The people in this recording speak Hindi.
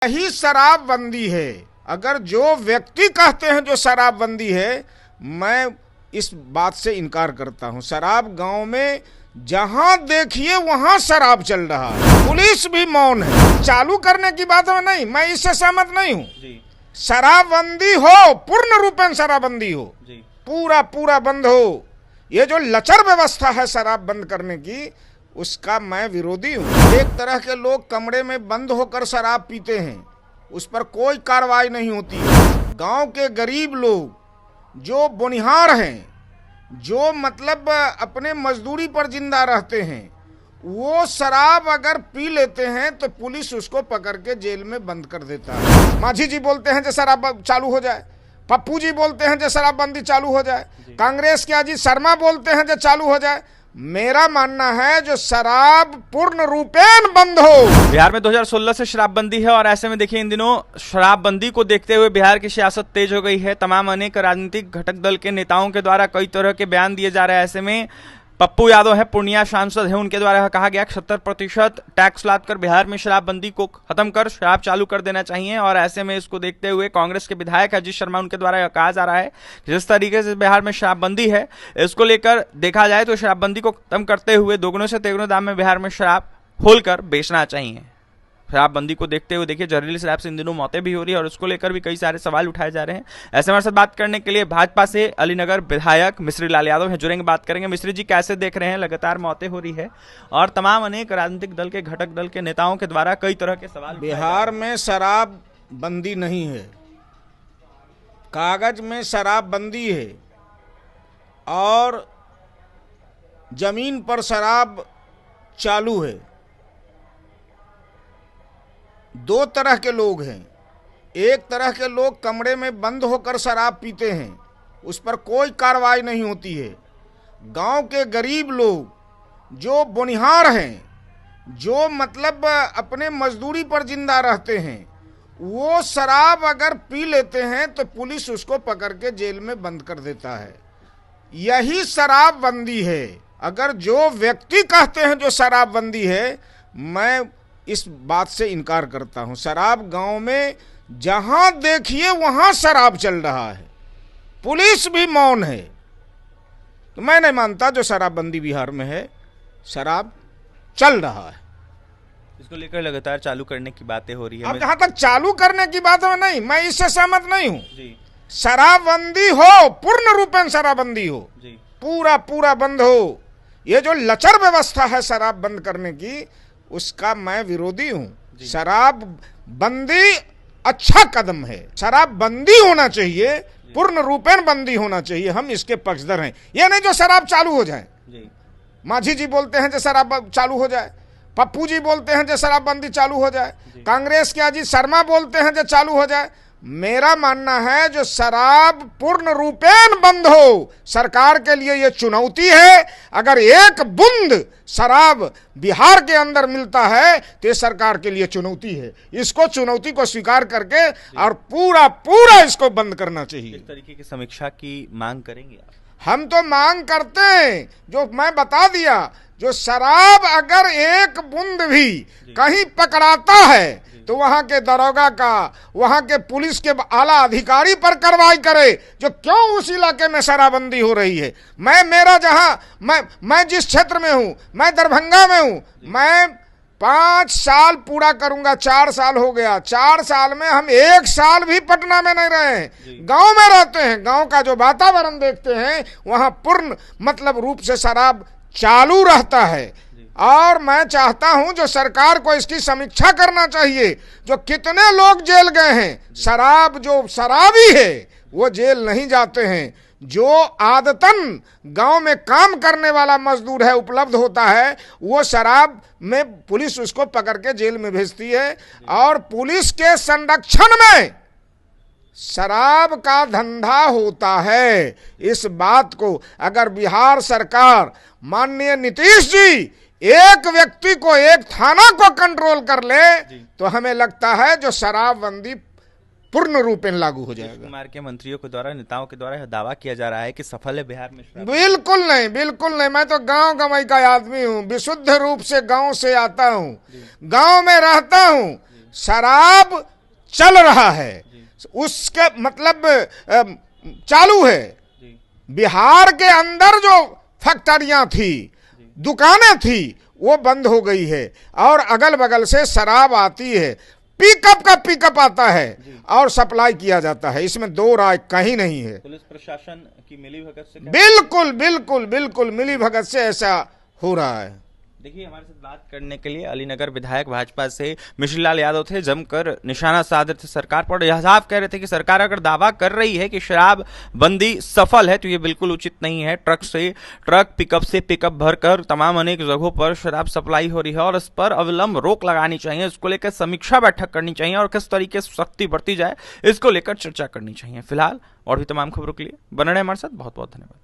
यही शराबबंदी है। अगर जो व्यक्ति कहते हैं जो शराबबंदी है, मैं इस बात से इनकार करता हूं। शराब गांव में जहां देखिए वहां शराब चल रहा है, पुलिस भी मौन है। चालू करने की बात में नहीं, मैं इससे सहमत नहीं हूं। शराबबंदी हो, पूर्ण रूपेण शराबबंदी हो, पूरा बंद हो। ये जो लचर व्यवस्था है शराब बंद करने की, उसका मैं विरोधी हूँ। एक तरह के लोग कमरे में बंद होकर शराब पीते हैं, उस पर कोई कार्रवाई नहीं होती। गांव के गरीब लोग जो बोनिहार हैं, जो मतलब अपने मजदूरी पर जिंदा रहते हैं, वो शराब अगर पी लेते हैं तो पुलिस उसको पकड़ के जेल में बंद कर देता है। माझी जी बोलते हैं जो शराब चालू हो जाए, पप्पू जी बोलते हैं जो शराबबंदी चालू हो जाए, कांग्रेस के अजीत शर्मा बोलते हैं जो चालू हो जाए। मेरा मानना है जो शराब पूर्ण रूपेण बंद हो। बिहार में 2016 से शराबबंदी है और ऐसे में देखिए इन दिनों शराबबंदी को देखते हुए बिहार की सियासत तेज हो गई है। तमाम अनेक राजनीतिक घटक दल के नेताओं के द्वारा कई तरह के बयान दिए जा रहे हैं। ऐसे में पप्पू यादव है, पूर्णिया सांसद है, उनके द्वारा कहा गया कि 70% टैक्स लादकर बिहार में शराबबंदी को खत्म कर शराब चालू कर देना चाहिए। और ऐसे में इसको देखते हुए कांग्रेस के विधायक अजीत शर्मा, उनके द्वारा यह कहा जा रहा है कि जिस तरीके से बिहार में शराबबंदी है, इसको लेकर देखा जाए तो शराबबंदी को खत्म करते हुए दोगुने से तेगुने दाम में बिहार में शराब खोलकर बेचना चाहिए। शराबबंदी को देखते हुए देखिए जहरीली शराब से इन दिनों मौतें भी हो रही है और उसको लेकर भी कई सारे सवाल उठाए जा रहे हैं। ऐसे हमारे साथ बात करने के लिए भाजपा से अलीनगर विधायक मिश्री लाल यादव हैं, जुड़ेंगे, बात करेंगे। मिश्री जी, कैसे देख रहे हैं, लगातार मौतें हो रही है और तमाम अनेक राजनीतिक दल के घटक दल के नेताओं के द्वारा कई तरह के सवाल। बिहार में शराबबंदी नहीं है, कागज में शराबबंदी है और जमीन पर शराब चालू है। दो तरह के लोग हैं। एक तरह के लोग कमरे में बंद होकर शराब पीते हैं, उस पर कोई कार्रवाई नहीं होती है। गांव के गरीब लोग जो बोनिहार हैं, जो मतलब अपने मजदूरी पर जिंदा रहते हैं, वो शराब अगर पी लेते हैं तो पुलिस उसको पकड़ के जेल में बंद कर देता है। यही शराबबंदी है। अगर जो व्यक्ति कहते हैं जो शराबबंदी है, मैं इस बात से इनकार करता हूं। शराब गांव में जहां देखिए वहां शराब चल रहा है, पुलिस भी मौन है। तो मैं नहीं मानता जो शराबबंदी बिहार में है, शराब चल रहा है। इसको लेकर लगातार चालू करने की बातें हो रही है। अब जहां तक चालू करने की बात है नहीं, मैं इससे सहमत नहीं हूं। शराबबंदी हो, पूर्ण रूपेण शराबबंदी हो, पूरा बंद हो। ये जो लचर व्यवस्था है शराब बंद करने की, उसका मैं विरोधी हूं। शराब बंदी अच्छा कदम है, शराब बंदी होना चाहिए, पूर्ण रूपेण बंदी होना चाहिए। हम इसके पक्षधर हैं। ये नहीं जो शराब चालू हो जाए। माझी जी बोलते हैं जो शराब चालू हो जाए, पप्पू जी बोलते हैं जो शराबबंदी चालू हो जाए, कांग्रेस के अजीत शर्मा बोलते हैं जो चालू हो जाए। मेरा मानना है जो शराब पूर्ण रूपेण बंद हो, सरकार के लिए ये चुनौती है। अगर एक बूंद शराब बिहार के अंदर मिलता है तो ये सरकार के लिए चुनौती है। इसको चुनौती को स्वीकार करके और पूरा इसको बंद करना चाहिए। इस तरीके की समीक्षा की मांग करेंगे आप? हम तो मांग करते हैं, जो मैं बता दिया, जो शराब अगर एक बूंद भी कहीं पकड़ाता है तो वहां के दरोगा का, वहां के पुलिस के आला अधिकारी पर कार्रवाई करे, जो क्यों उस इलाके में शराबबंदी हो रही है। मैं जिस क्षेत्र में हूं, मैं दरभंगा में हूं, मैं 5 साल पूरा करूंगा, 4 साल हो गया। 4 साल में हम 1 साल भी पटना में नहीं रहे हैं, गांव में रहते हैं। गांव का जो वातावरण देखते हैं, वहां पूर्ण मतलब रूप से शराब चालू रहता है। और मैं चाहता हूं जो सरकार को इसकी समीक्षा करना चाहिए। जो कितने लोग जेल गए हैं, जो शराबी है वो जेल नहीं जाते हैं। जो आदतन गांव में काम करने वाला मजदूर है, उपलब्ध होता है, वो शराब में पुलिस उसको पकड़ के जेल में भेजती है। और पुलिस के संरक्षण में शराब का धंधा होता है। इस बात को अगर बिहार सरकार, माननीय नीतीश जी, एक व्यक्ति को, एक थाना को कंट्रोल कर ले तो हमें लगता है जो शराबबंदी पूर्ण रूपेण लागू हो जाएगा। कुमार के मंत्रियों के द्वारा, नेताओं के द्वारा यह दावा किया जा रहा है कि सफल है बिहार में। बिल्कुल नहीं। मैं तो गांव गंवई का आदमी हूँ, विशुद्ध रूप से गांव से आता हूँ, गांव में रहता हूँ। शराब चल रहा है, उसके मतलब चालू है। बिहार के अंदर जो फैक्ट्रियां थी, दुकानें थी, वो बंद हो गई है और अगल बगल से शराब आती है, पिकअप का पिकअप आता है और सप्लाई किया जाता है। इसमें दो राय कहीं नहीं है। पुलिस प्रशासन की मिलीभगत से बिल्कुल बिल्कुल बिल्कुल मिलीभगत से ऐसा हो रहा है। देखिए, हमारे साथ बात करने के लिए अलीनगर विधायक भाजपा से मिश्री लाल यादव थे। जमकर निशाना साध रहे थे सरकार पर। यह साफ कह रहे थे कि सरकार अगर दावा कर रही है कि शराब बंदी सफल है तो ये बिल्कुल उचित नहीं है। ट्रक पिकअप से पिकअप भरकर तमाम अनेक जगहों पर शराब सप्लाई हो रही है और इस पर अविलंब रोक लगानी चाहिए। इसको लेकर समीक्षा बैठक करनी चाहिए और किस तरीके से सख्ती बरती जाए इसको लेकर चर्चा करनी चाहिए। फिलहाल और भी तमाम खबरों के लिए बने रहे हमारे साथ। बहुत बहुत धन्यवाद।